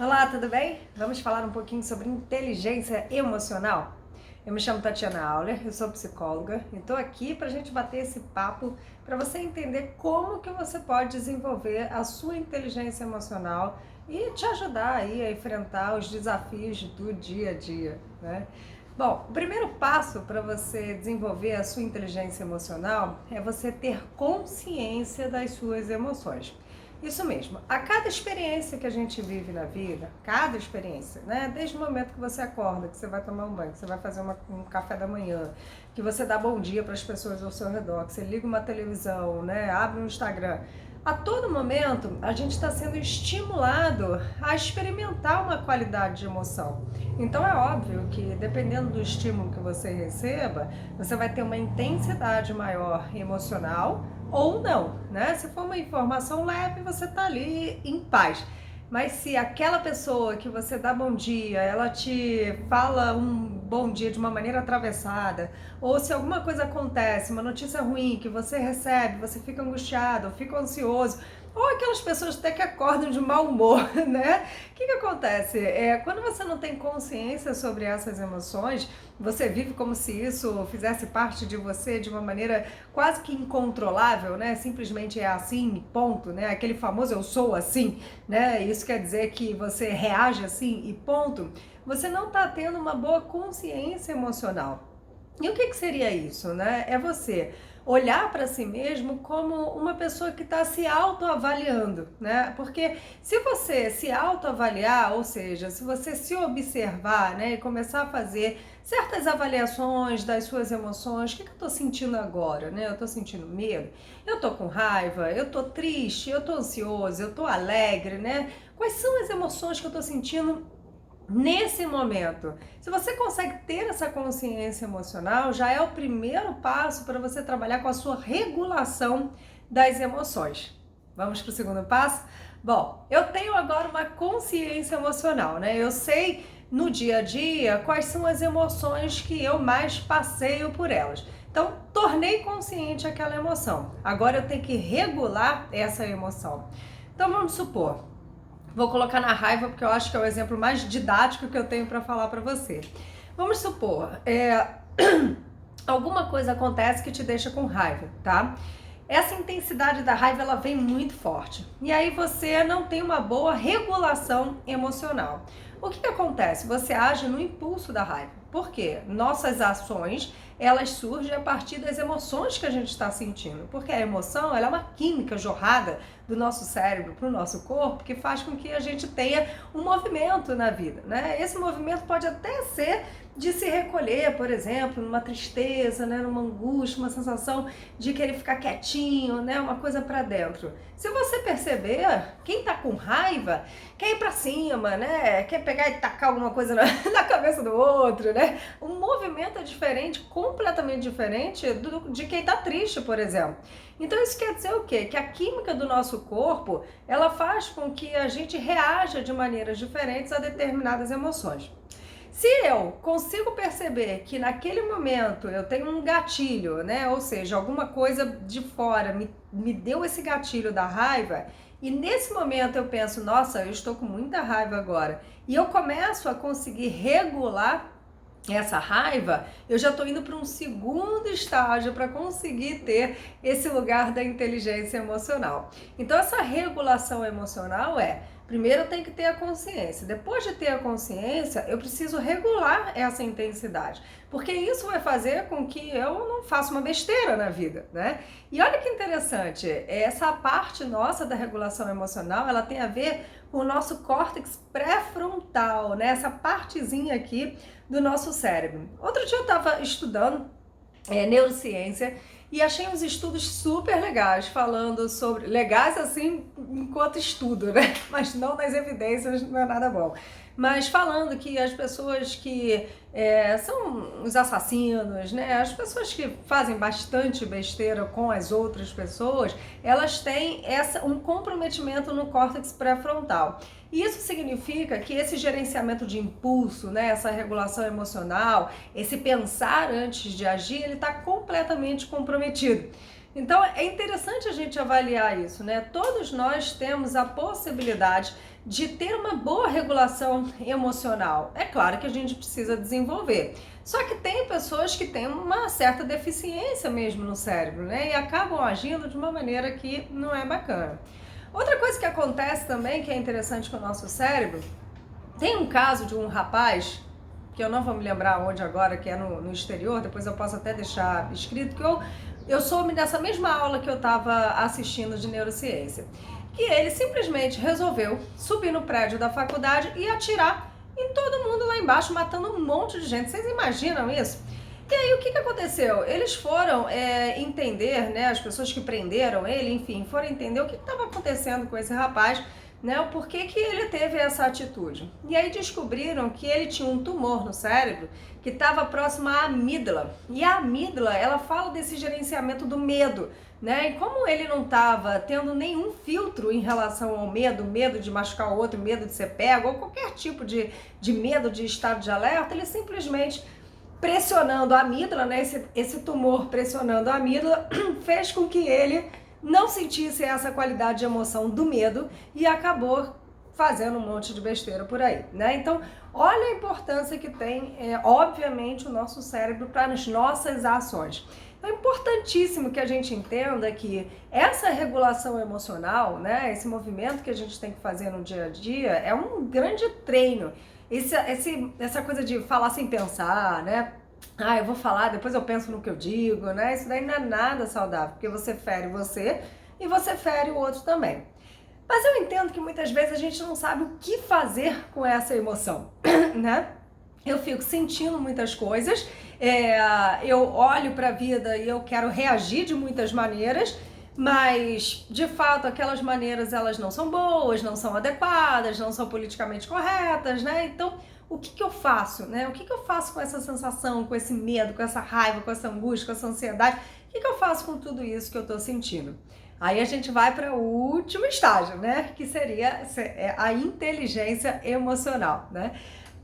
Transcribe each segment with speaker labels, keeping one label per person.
Speaker 1: Olá, tudo bem? Vamos falar um pouquinho sobre inteligência emocional? Eu me chamo Tatiana Auler, eu sou psicóloga e estou aqui para a gente bater esse papo para você entender como que você pode desenvolver a sua inteligência emocional e te ajudar aí a enfrentar os desafios do dia a dia, né? Bom, o primeiro passo para você desenvolver a sua inteligência emocional é você ter consciência das suas emoções. Isso mesmo, a cada experiência que a gente vive na vida, cada experiência, né? Desde o momento que você acorda, que você vai tomar um banho, que você vai fazer um café da manhã, que você dá bom dia para as pessoas ao seu redor, que você liga uma televisão, né? Abre um Instagram. A todo momento, a gente está sendo estimulado a experimentar uma qualidade de emoção. Então é óbvio que, dependendo do estímulo que você receba, você vai ter uma intensidade maior emocional ou não, né? Se for uma informação leve, você tá ali em paz. Mas se aquela pessoa que você dá bom dia, ela te fala um bom dia de uma maneira atravessada, ou se alguma coisa acontece, uma notícia ruim que você recebe, você fica angustiado, fica ansioso, ou aquelas pessoas até que acordam de mau humor, né? O que acontece? Quando você não tem consciência sobre essas emoções, você vive como se isso fizesse parte de você de uma maneira quase que incontrolável, né? Simplesmente é assim, ponto, né? Aquele famoso eu sou assim, né? Isso quer dizer que você reage assim e ponto. Você não está tendo uma boa consciência emocional. E o que seria isso, né? É você olhar para si mesmo como uma pessoa que está se autoavaliando, né? Porque se você se autoavaliar, ou seja, se você se observar, né, e começar a fazer certas avaliações das suas emoções, o que eu estou sentindo agora, né? Eu estou sentindo medo, eu estou com raiva, eu estou triste, eu estou ansioso, eu estou alegre, né? Quais são as emoções que eu estou sentindo nesse momento? Se você consegue ter essa consciência emocional, já é o primeiro passo para você trabalhar com a sua regulação das emoções. Vamos para o segundo passo? Bom, eu tenho agora uma consciência emocional, né? Eu sei no dia a dia quais são as emoções que eu mais passeio por elas. Então, tornei consciente aquela emoção. Agora eu tenho que regular essa emoção. Então, vamos supor, vou colocar na raiva porque eu acho que é o exemplo mais didático que eu tenho para falar para você. Vamos supor, alguma coisa acontece que te deixa com raiva, tá? Essa intensidade da raiva, ela vem muito forte. E aí você não tem uma boa regulação emocional. O que acontece? Você age no impulso da raiva. Por quê? Nossas ações, elas surgem a partir das emoções que a gente está sentindo. Porque a emoção, ela é uma química jorrada do nosso cérebro para o nosso corpo que faz com que a gente tenha um movimento na vida, né? Esse movimento pode até ser de se recolher, por exemplo, numa tristeza, né, numa angústia, uma sensação de querer ficar quietinho, né, uma coisa para dentro. Se você perceber, quem tá com raiva quer ir para cima, né, quer pegar e tacar alguma coisa na cabeça do outro, né? O movimento é diferente, completamente diferente de quem tá triste, por exemplo. Então isso quer dizer o quê? Que a química do nosso corpo, ela faz com que a gente reaja de maneiras diferentes a determinadas emoções. Se eu consigo perceber que naquele momento eu tenho um gatilho, né? Ou seja, alguma coisa de fora me deu esse gatilho da raiva, e nesse momento eu penso, nossa, eu estou com muita raiva agora, e eu começo a conseguir regular essa raiva, eu já estou indo para um segundo estágio para conseguir ter esse lugar da inteligência emocional. Então essa regulação emocional primeiro eu tenho que ter a consciência. Depois de ter a consciência, eu preciso regular essa intensidade. Porque isso vai fazer com que eu não faça uma besteira na vida, né? E olha que interessante, essa parte nossa da regulação emocional, ela tem a ver com o nosso córtex pré-frontal, né? Essa partezinha aqui do nosso cérebro. Outro dia eu estava estudando neurociência e achei uns estudos super legais falando sobre, legais assim enquanto estudo, né? Mas não nas evidências, não é nada bom. Mas falando que as pessoas que são os assassinos, né? As pessoas que fazem bastante besteira com as outras pessoas, elas têm um comprometimento no córtex pré-frontal. E isso significa que esse gerenciamento de impulso, né, essa regulação emocional, esse pensar antes de agir, ele está completamente comprometido. Então é interessante a gente avaliar isso, né? Todos nós temos a possibilidade de ter uma boa regulação emocional. É claro que a gente precisa desenvolver. Só que tem pessoas que têm uma certa deficiência mesmo no cérebro, né? E acabam agindo de uma maneira que não é bacana. Outra coisa que acontece também, que é interessante com o nosso cérebro, tem um caso de um rapaz, que eu não vou me lembrar onde agora, que é no exterior, depois eu posso até deixar escrito, que eu soube nessa mesma aula que eu estava assistindo de neurociência, que ele simplesmente resolveu subir no prédio da faculdade e atirar em todo mundo lá embaixo, matando um monte de gente. Vocês imaginam isso? E aí o que aconteceu? Eles foram entender, né, as pessoas que prenderam ele, enfim, foram entender o que estava acontecendo com esse rapaz, né, o porquê que ele teve essa atitude. E aí descobriram que ele tinha um tumor no cérebro que estava próximo à amígdala. E a amígdala, ela fala desse gerenciamento do medo, né? E como ele não estava tendo nenhum filtro em relação ao medo, medo de machucar o outro, medo de ser pego, ou qualquer tipo de medo, de estado de alerta, ele simplesmente pressionando a amígdala, né? Esse tumor pressionando a amígdala fez com que ele não sentisse essa qualidade de emoção do medo e acabou fazendo um monte de besteira por aí, né? Então, olha a importância que tem, obviamente, o nosso cérebro para as nossas ações. Então, é importantíssimo que a gente entenda que essa regulação emocional, né, esse movimento que a gente tem que fazer no dia a dia, é um grande treino. Essa coisa de falar sem pensar, né? Eu vou falar, depois eu penso no que eu digo, né? Isso daí não é nada saudável, porque você fere você e você fere o outro também. Mas eu entendo que muitas vezes a gente não sabe o que fazer com essa emoção, né? Eu fico sentindo muitas coisas, eu olho para a vida e eu quero reagir de muitas maneiras, mas de fato aquelas maneiras elas não são boas, não são adequadas, não são politicamente corretas, né? Então, o que eu faço, né? O que eu faço com essa sensação, com esse medo, com essa raiva, com essa angústia, com essa ansiedade? O que eu faço com tudo isso que eu tô sentindo? Aí a gente vai para o último estágio, né? Que seria a inteligência emocional, né?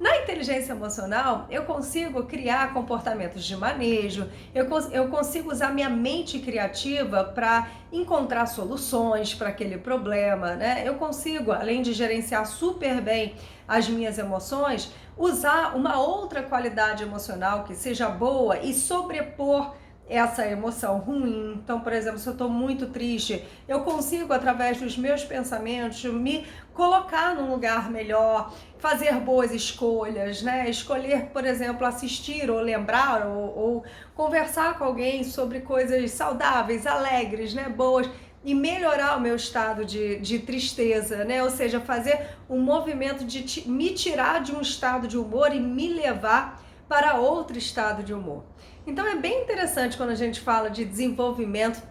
Speaker 1: Na inteligência emocional, eu consigo criar comportamentos de manejo, eu consigo usar minha mente criativa para encontrar soluções para aquele problema, né? Eu consigo, além de gerenciar super bem as minhas emoções, usar uma outra qualidade emocional que seja boa e sobrepor essa emoção ruim. Então, por exemplo, se eu estou muito triste, eu consigo, através dos meus pensamentos, me colocar num lugar melhor, fazer boas escolhas, né? Escolher, por exemplo, assistir ou lembrar ou conversar com alguém sobre coisas saudáveis, alegres, né? Boas, e melhorar o meu estado de tristeza, né? Ou seja, fazer um movimento de me tirar de um estado de humor e me levar para outro estado de humor. Então é bem interessante quando a gente fala de desenvolvimento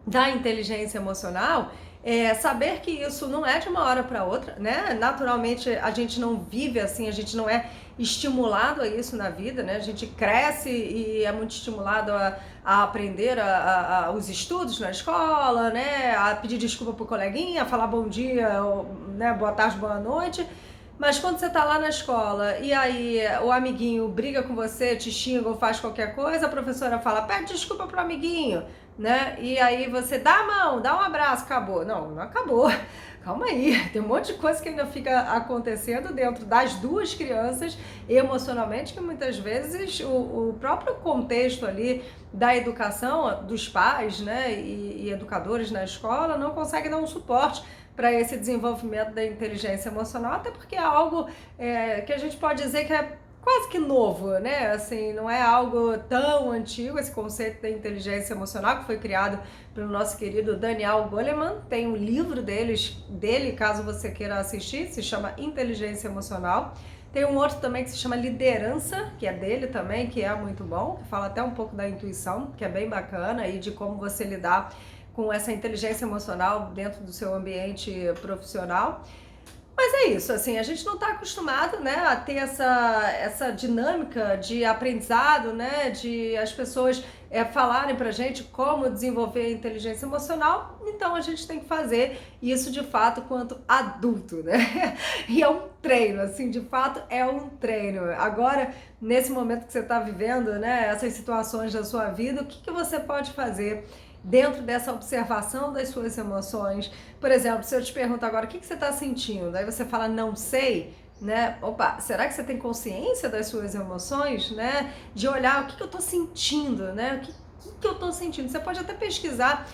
Speaker 1: da inteligência emocional, saber que isso não é de uma hora para outra, né? Naturalmente a gente não vive assim, a gente não é estimulado a isso na vida, né? A gente cresce e é muito estimulado a aprender os estudos na escola, né? A pedir desculpa pro coleguinha, a falar bom dia, né? Boa tarde, boa noite. Mas quando você tá lá na escola e aí o amiguinho briga com você, te xinga ou faz qualquer coisa, a professora fala, pede desculpa pro amiguinho, né? E aí você dá a mão, dá um abraço, acabou. Não, não acabou. Calma aí, tem um monte de coisa que ainda fica acontecendo dentro das duas crianças emocionalmente, que muitas vezes o próprio contexto ali da educação dos pais, né, e educadores na escola não consegue dar um suporte para esse desenvolvimento da inteligência emocional, até porque é algo que a gente pode dizer que é quase que novo, né? Assim, não é algo tão antigo, esse conceito da inteligência emocional, que foi criado pelo nosso querido Daniel Goleman. Tem um livro dele, caso você queira assistir, se chama Inteligência Emocional. Tem um outro também que se chama Liderança, que é dele também, que é muito bom, que fala até um pouco da intuição, que é bem bacana, e de como você lidar com essa inteligência emocional dentro do seu ambiente profissional. Mas é isso, assim, a gente não está acostumado, né, a ter essa dinâmica de aprendizado, né, de as pessoas falarem pra gente como desenvolver a inteligência emocional, então a gente tem que fazer isso de fato quanto adulto, né? E é um treino, assim, de fato é um treino. Agora, nesse momento que você está vivendo, né, essas situações da sua vida, o que você pode fazer dentro dessa observação das suas emoções. Por exemplo, se eu te pergunto agora, o que você está sentindo? Aí você fala, não sei, né? Opa, será que você tem consciência das suas emoções, né? De olhar o que eu estou sentindo, né? O que eu estou sentindo? Você pode até pesquisar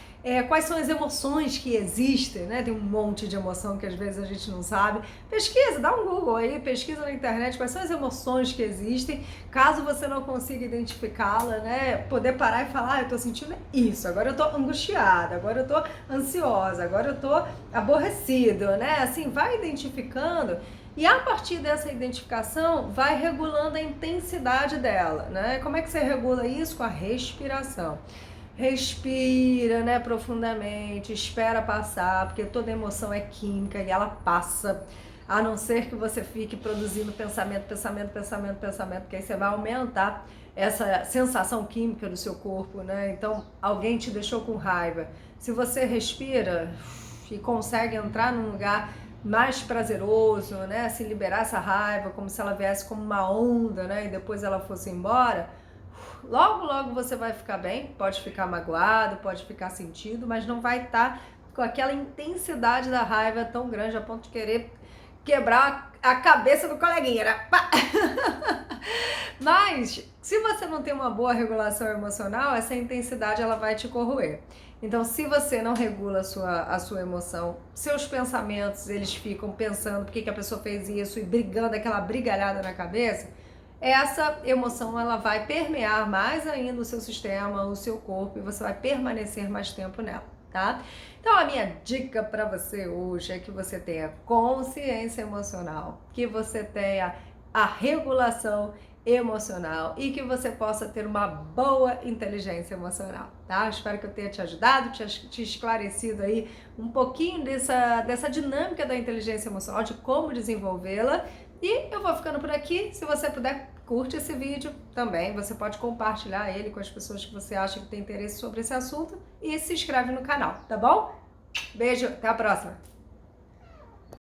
Speaker 1: quais são as emoções que existem, né? Tem um monte de emoção que às vezes a gente não sabe. Pesquisa, dá um Google aí, pesquisa na internet quais são as emoções que existem. Caso você não consiga identificá-la, né? Poder parar e falar, eu tô sentindo isso, agora eu tô angustiada, agora eu tô ansiosa, agora eu tô aborrecido, né? Assim, vai identificando. E a partir dessa identificação, vai regulando a intensidade dela, né? Como é que você regula isso? Com a respiração. Respira, né, profundamente, espera passar, porque toda emoção é química e ela passa, a não ser que você fique produzindo pensamento, que aí você vai aumentar essa sensação química do seu corpo, né? Então, alguém te deixou com raiva. Se você respira e consegue entrar num lugar mais prazeroso, né, se liberar essa raiva como se ela viesse como uma onda, né, e depois ela fosse embora, logo você vai ficar bem, pode ficar magoado, pode ficar sentido, mas não vai estar com aquela intensidade da raiva tão grande a ponto de querer quebrar a cabeça do coleguinha, né? Mas se você não tem uma boa regulação emocional, essa intensidade ela vai te corroer. Então, se você não regula a sua emoção, seus pensamentos, eles ficam pensando por que a pessoa fez isso e brigando, aquela brigalhada na cabeça, essa emoção ela vai permear mais ainda o seu sistema, o seu corpo, e você vai permanecer mais tempo nela, tá? Então, a minha dica para você hoje é que você tenha consciência emocional, que você tenha a regulação emocional e que você possa ter uma boa inteligência emocional, tá? Espero que eu tenha te ajudado, te esclarecido aí um pouquinho dessa dinâmica da inteligência emocional, de como desenvolvê-la. E eu vou ficando por aqui. Se você puder, curte esse vídeo também. Você pode compartilhar ele com as pessoas que você acha que tem interesse sobre esse assunto e se inscreve no canal, tá bom? Beijo, até a próxima!